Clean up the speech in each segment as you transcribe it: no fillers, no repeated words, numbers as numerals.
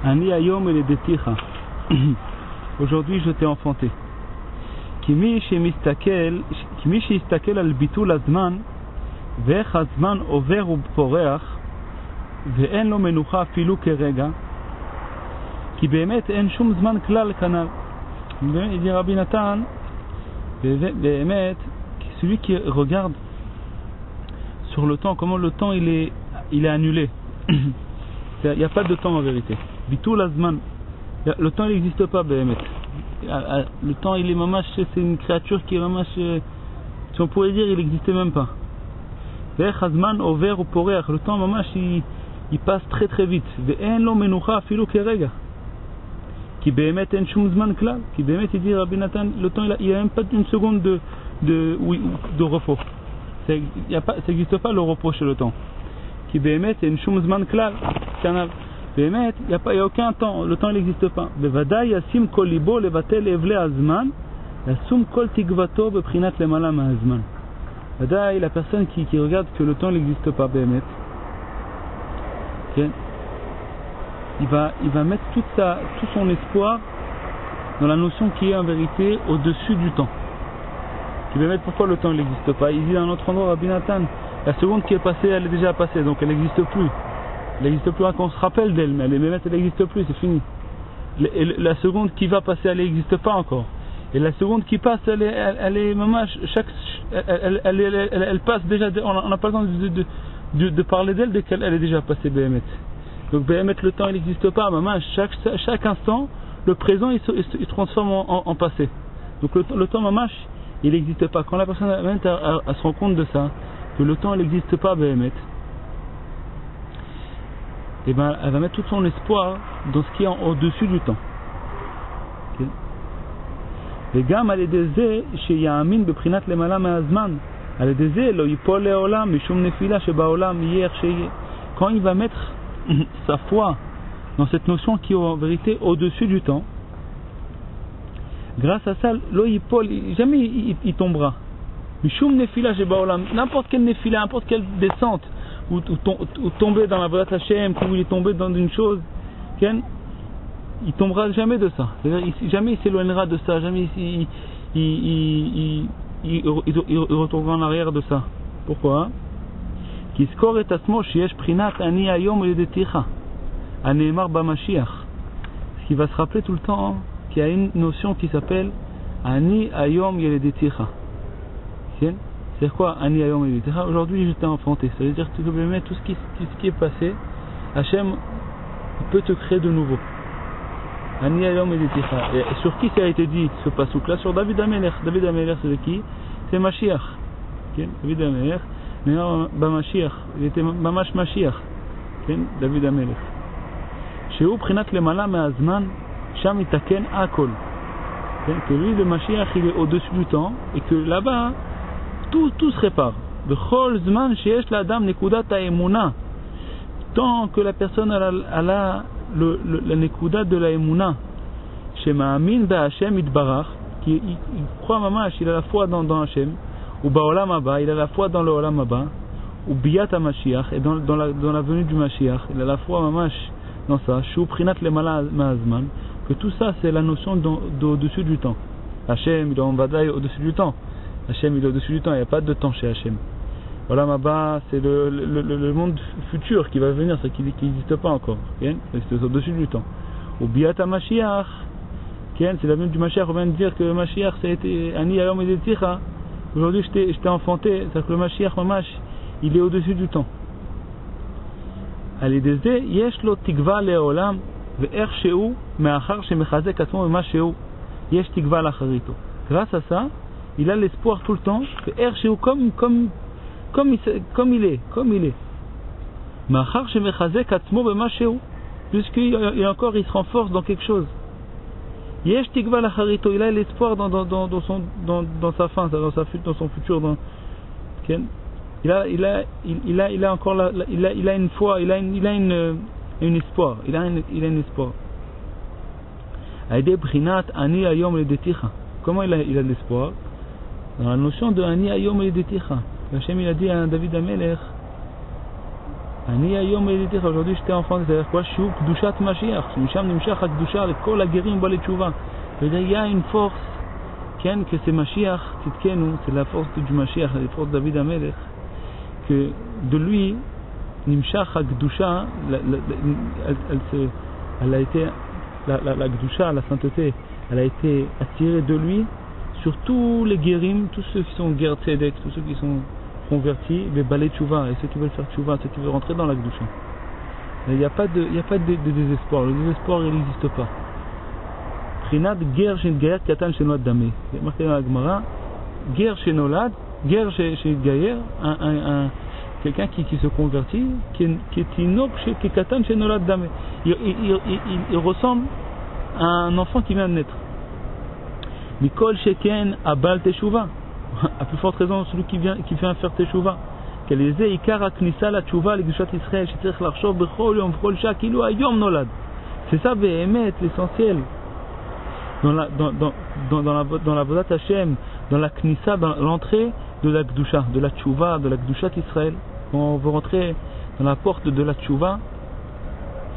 Ani ayom eledeticha. Aujourd'hui je t'ai enfanté. Kimi shistakel al bitul azman, ve'ech azman over u'poreach, ve'en lo menucha afilu kerega, ki be'emet en shum zman klal kanal. Il dit Rabbi Nathan, be'emet, celui qui regarde sur le temps, comment le temps il est annulé. Il n'y a pas de temps en vérité. Bitul azman. Le temps il n'existe pas, be'emet. Le temps il est mamash, c'est une créature qui est mamash, si on pourrait dire il n'existait même pas. Ve'ech hazman over ou poreach, le temps mamash il passe très très vite. Ve'en lo menucha afilu kerega, qui be'emet en shum zman klal, qui be'emet il dit Rabbi Nathan, le temps il a même pas une seconde de repos. Ça n'existe pas le repos chez le temps. Qui be'emet en shum zman klal, canal. Be'emet, il n'y a aucun temps, le temps n'existe pas. Bevadai yasim kol libo levatel evle azman, yasum kol tigvato beprinat lemala ma'azman. Vadai, la personne qui regarde que le temps n'existe pas, be'emet, okay, il va mettre tout son espoir dans la notion qui est en vérité au-dessus du temps. Il va mettre pourquoi le temps n'existe pas. Il dit dans un autre endroit, Rabbi Nathan, la seconde qui est passée, elle est déjà passée, donc elle n'existe plus. Elle n'existe plus, qu'on se rappelle d'elle, mais elle n'existe plus, c'est fini. La seconde qui va passer, elle n'existe pas encore. Et la seconde qui passe, elle est maman, elle passe déjà, on n'a pas le temps de parler d'elle dès qu'elle est déjà passée, Béhémet. Donc Béhémet, le temps il n'existe pas, maman, chaque instant, le présent il se transforme en passé. Donc le temps, maman, il n'existe pas. Quand la personne elle se rend compte de ça, que le temps il n'existe pas, Béhémet, et ben, elle va mettre tout son espoir dans ce qui est au-dessus du temps. וגם על ידי זה שיאמין בבחינת למעלה מהזמן, על ידי זה לא ייפול לעולם משום נפילה שבעולם יהיה איך שיהיה. Quand il va mettre sa foi dans cette notion qui est en vérité au-dessus du temps, grâce à ça, lo yipol, jamais il tombera. Mishum nefila shebaolam, n'importe quelle nefila, n'importe quelle descente, ou tomber dans la voie Hashem, ou il est tombé dans une chose, il tombera jamais de ça. C'est-à-dire, jamais il s'éloignera de ça, jamais il retournera en arrière de ça. Pourquoi? Qui skor et asmo sheyesh prinat ani ayom eledeticha aneemar b'mashiach. Ce qui va se rappeler tout le temps qu'il y a une notion qui s'appelle ani ayom eledeticha. C'est quoi ani ayom eledeticha? Aujourd'hui je t'ai enfanté. Ça veut dire que tout ce qui est passé, Hachem peut te créer de nouveau. Ani ayom eledeticha. Et sur qui ça a été dit ce pasouk là? Sur David Amelech. David Amelech c'est qui? C'est Mashiach. David Amelech. Mais non, Mashiach, il était Mamash Mashiach, David Amelech. Chez où prinat le mala me'azman, sham itaken akol. Que lui, le Mashiach, il est au-dessus du temps, et que là-bas, tout se répare. Bechol zman sheyesh l'adam nekudat ha'emuna. Tant que la personne a la nekudat de la emuna, chez ma'amin ba'Hashem itbarach, qui croit Mamash, il a la foi dans Hachem. Ou Baolam Abba, il a la foi dans le Olam Abba, ou Biyat HaMashiach, et dans la venue du Mashiach, il a la foi Mamash dans ça, Shu Prinat Lemala Ma'azman, que tout ça c'est la notion d'au-dessus du temps. Hachem il est en Vadaï au-dessus du temps. Hachem il est au-dessus du temps, il n'y a pas de temps chez Hachem. Olam Abba c'est le monde futur qui va venir, c'est qui n'existe pas encore, c'est au-dessus du temps. Ou Biyat HaMashiach, c'est la venue du Mashiach, on vient de dire que le Mashiach ça a été Ani Ayom Edeticha. Aujourd'hui, je t'ai enfanté, c'est-à-dire que le Mashiach Mamash, il est au-dessus du temps. Grâce à ça, il a l'espoir tout le temps, comme il est. Puisqu'il se renforce dans quelque chose. Yesh tikva lacharito, il a l'espoir dans sa fin, dans son futur. Il a encore il a une foi, il a une espoir, il a un espoir. Aide brinat ani ayom ledeticha. Comment il a l'espoir? Dans la notion de ani ayom ledeticha. Hachem il a dit à David Amelech, Ani ayom elitich, aujourd'hui j'étais enfant, c'est-à-dire quoi? Shu Kedushat Mashiach, Misham Nimshach HaKedusha, Kol HaGerim Balei Tshuva. Il y a une force, que c'est Mashiach, c'est la force du Mashiach, la force de David HaMelech, que de lui, Nimshach HaKedusha, elle a été, la Kedusha, la sainteté, elle a été attirée de lui sur tous les Gerim, tous ceux qui sont Ger Tzedek, tous ceux qui sont convertis, les Balei Tshuva, et ceux qui veulent faire Tshuva, ceux qui veulent rentrer dans la Kedusha. Il n'y a pas de désespoir, le désespoir il n'existe pas. Prinat Ger Shenitgayer Katan Shenolad Dameh. Il y a marqué dans la Gemara, Ger Shenolad, Ger Shenitgayer, quelqu'un qui se convertit, qui est Inok, qui est Katan Shenolad Dameh. Il ressemble à un enfant qui vient de naître. Mikol Sheken Abal Teshuva. À plus forte raison, celui qui vient faire Teshuva. C'est ça, l'essentiel. Dans la Vodat Hashem, dans la Knissa, dans l'entrée de la Kedusha, de la Tshuva, de la Kedusha d'Israël. Quand on veut rentrer dans la porte de la Tshuva,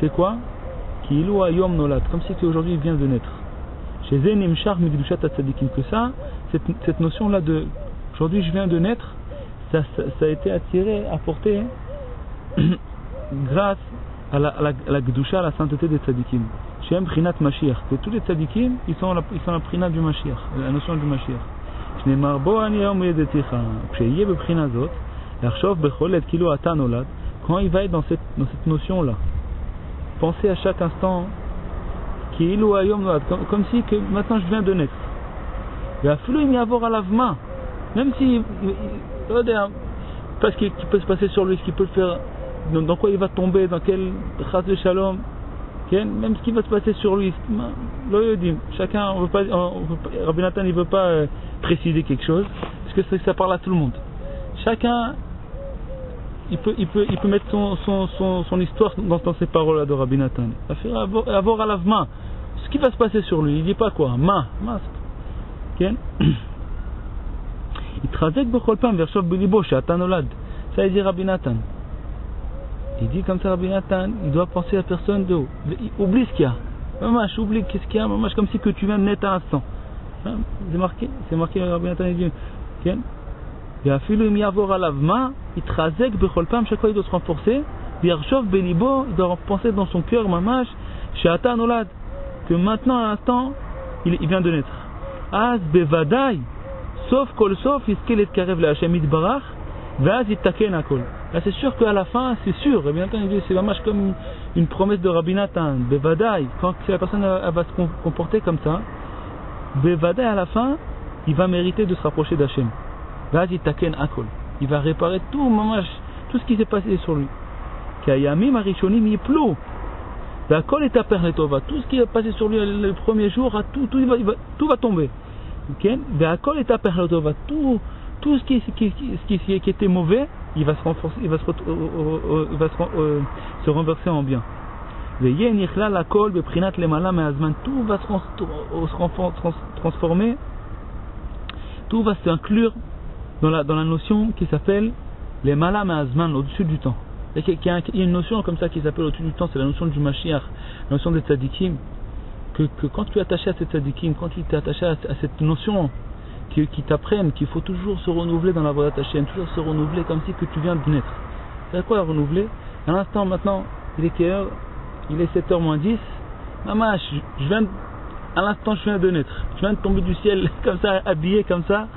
c'est quoi? Kilu Ayom Nolad, comme si aujourd'hui il vient de naître. Chez Zenim Shar Mikdushat Tzadikim, que ça, cette notion-là de aujourd'hui je viens de naître, ça a été attiré, apporté grâce à la Kedusha, à la sainteté des Tzadikim. Shem Prinat Mashiach, que tous les Tzadikim, ils sont la Prinat du Mashiach, la notion du Mashiach. Shneimar Bo Ani Yom Yedeticha, Psheye Beprinat Zot, Yarshov Becholet Kilo Ata Nolad, quand il va être dans cette notion-là, pensez à chaque instant, Kilo Ayom Nolad, comme si que maintenant je viens de naître. Et à Flou il y a à l'avma, même si, parce qu'il peut se passer sur lui, ce qu'il peut faire, dans quoi il va tomber, dans quel chas de shalom, même ce qui va se passer sur lui, chacun, Rabbi Nathan il ne veut pas préciser quelque chose, parce que ça parle à tout le monde. Chacun, il peut mettre son histoire dans ces paroles-là de Rabbi Nathan. Avoir à l'avma, ce qui va se passer sur lui, il ne dit pas quoi, il trazek bechol pam vershov belibo she'ata nolad. Ça il dit Rabbi Nathan. Il dit comme ça Rabbi Nathan, il doit penser à personne de haut. Oublie ce qu'il y a. Mamash, oublie qu'est-ce qu'il y a, mamash, comme si que tu viens de naître à l'instant. C'est marqué Rabbi Nathan, il dit. Et à filu im yavor alavma, il trazek bechol pam, chaque fois il doit se renforcer. Vershov belibo, il doit penser dans son cœur, mamash, she'ata nolad, que maintenant à l'instant, il vient de naître. Az bevadai, sauf kol sauf, iskel et karev la Hashem itbarach, vaz ittaken akol. Là c'est sûr qu'à la fin, c'est sûr, Rabbi Nathan il dit, c'est vraiment comme une promesse de Rabbi Nathan, bevadai, quand la personne elle va se comporter comme ça, bevadai à la fin, il va mériter de se rapprocher d'Hashem. Vaz ittaken akol. Il va réparer tout, mamash, tout ce qui s'est passé sur lui. Kayamim arishonim yiplu. D'accord, et tout ce qui est passé sur lui le premier jour, tout va tomber. D'accord, et tout ce qui était mauvais, il va se renforcer, il va se renverser en bien. Tout va se transformer, tout va s'inclure dans la notion qui s'appelle les malam azman, au-dessus du temps. Il y a une notion comme ça qui s'appelle au-dessus du temps, c'est la notion du Mashiach, la notion des tzadikim, que quand tu es attaché à ces tzadikim, quand tu es attaché à cette notion qui t'apprennent qu'il faut toujours se renouveler dans la voie d'attaché, toujours se renouveler comme si que tu viens de naître. C'est quoi renouveler? À l'instant maintenant, il est quelle heure? Il est 7h moins 10. Maman, à l'instant je viens de naître, je viens de tomber du ciel comme ça, habillé comme ça.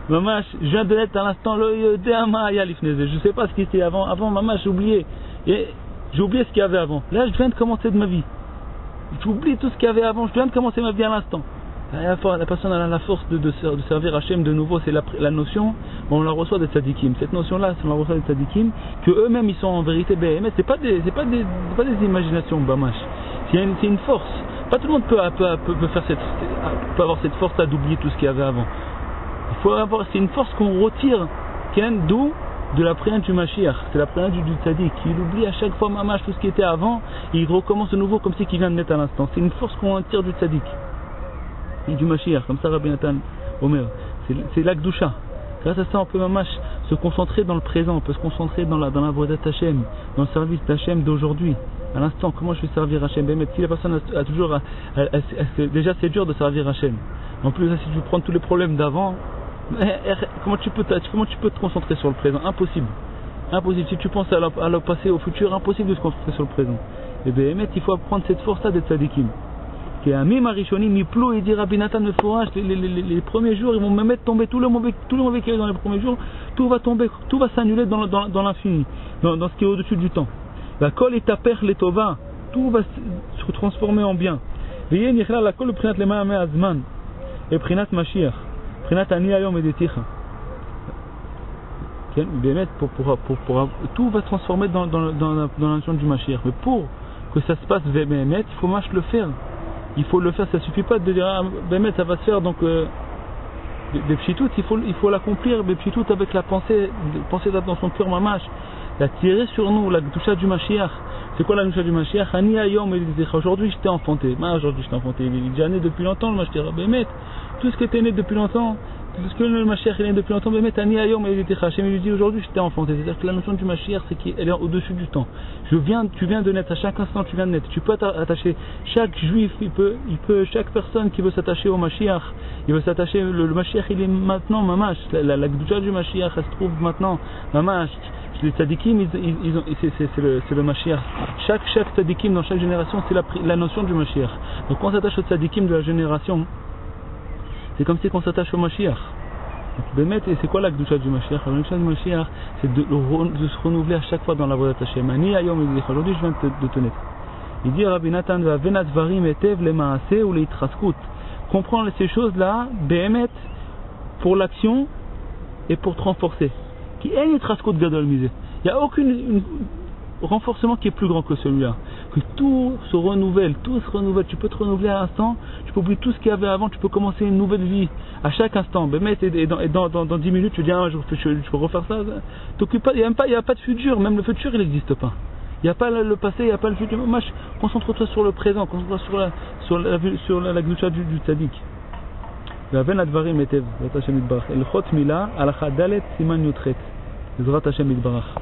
Maman, je viens de naître à l'instant, je ne sais pas ce qui était avant. Avant, maman, j'ai oublié ce qu'il y avait avant. Là, je viens de commencer de ma vie. J'oublie tout ce qu'il y avait avant, je viens de commencer ma vie à l'instant. La personne a la force de servir Hachem de nouveau, c'est la notion, on la reçoit des tzadikim. Cette notion-là, on la reçoit des tzadikim, que eux-mêmes, ils sont en vérité BMS. C'est pas des imaginations, bamash. C'est une force. Pas tout le monde peut avoir cette force-là d'oublier tout ce qu'il y avait avant. C'est une force qu'on retire, d'où de la prière du Mashiach, c'est la prière du Tzadik. Il oublie à chaque fois mamash tout ce qui était avant, et il recommence de nouveau comme si qu'il vient de naître à l'instant. C'est une force qu'on retire du Tzadik et du Mashiach, comme ça Rabbi Nathan Omer. C'est l'Akdusha. Grâce à ça, on peut mamash se concentrer dans le présent, on peut se concentrer dans la voie d'Hachem, dans le service d'Hachem d'aujourd'hui. À l'instant, comment je vais servir Hachem? Si la personne a toujours, déjà c'est dur de servir Hachem. En plus, si tu prends tous les problèmes d'avant, comment tu peux te concentrer sur le présent? Impossible. Impossible. Si tu penses à le passé, au futur, impossible de se concentrer sur le présent. Et bien, il faut apprendre cette force-là d'être tzadikim. Qui est un mimarichoni, mi-plou, et dit Rabbi Nathan me fourrage, les premiers jours, ils vont me mettre tomber tout le mauvais qu'il y a dans les premiers jours, tout va tomber, tout va s'annuler dans l'infini, dans ce qui est au-dessus du temps. La kol est taper les tova, tout va se transformer en bien. Veillez, nichla, la kol, prinat les ma'ame azman, et prinat mashiach, prinat ani ayom et deticha. Tout va se transformer dans la notion du Mashiach. Mais pour que ça se passe Bémet, il faut le faire. Il faut le faire, ça ne suffit pas de dire Bémet ça va se faire, donc Bepchitout, il faut l'accomplir Bepchitout avec la pensée dans son cœur mamash, la tirer sur nous, la Gdusha du Mashiach. C'est quoi la Gdusha du Mashiach? Ani Ayom et aujourd'hui je t'ai enfanté. Aujourd'hui je t'ai enfanté. Il est déjà né depuis longtemps le Mashiach. Bémet, tout ce que tu es né depuis longtemps, tout ce que le Mashiach il est né depuis longtemps, Bémet, Ani Ayom et Hachem lui dit aujourd'hui je t'ai enfanté. C'est-à-dire que la notion du Mashiach c'est qu'elle est au-dessus du temps. Tu viens de naître, à chaque instant tu viens de naître. Tu peux t'attacher, chaque juif, chaque personne qui veut s'attacher au Mashiach, il veut s'attacher, le Mashiach il est maintenant mamash, la Gdusha du Mashiach elle se trouve maintenant mamash. Les tzadikim, c'est le Mashiach. Chaque tzadikim dans chaque génération, c'est la notion du Mashiach. Donc quand on s'attache au tzadikim de la génération, c'est comme si on s'attache au Mashiach. Donc, et c'est quoi la Gdusha du Mashiach? La Gdusha du Mashiach, c'est de se renouveler à chaque fois dans la voie d'Hachem. Ani ayom, aujourd'hui je viens de te naître. Il dit Rabbi Nathan, venat varim etev le maaseh ou le itraskut. Comprends ces choses-là, behemet, pour l'action et pour te renforcer. Qui est itraskut gadol misé. Il n'y a aucun renforcement qui est plus grand que celui-là. Que tout se renouvelle, tu peux te renouveler à l'instant, tu peux oublier tout ce qu'il y avait avant, tu peux commencer une nouvelle vie à chaque instant. Et dans 10 minutes, tu dis, je peux refaire ça. Il n'y a pas de futur, même le futur il n'existe pas. Il n'y a pas le passé, il n'y a pas le futur. Concentre-toi sur le présent, concentre-toi sur la gdusha du tzaddik. והבן הדברים היטב, בעזרת השם יתברך. הלכות מילה, הלכה ד' סימן י"ח, בעזרת השם יתברך.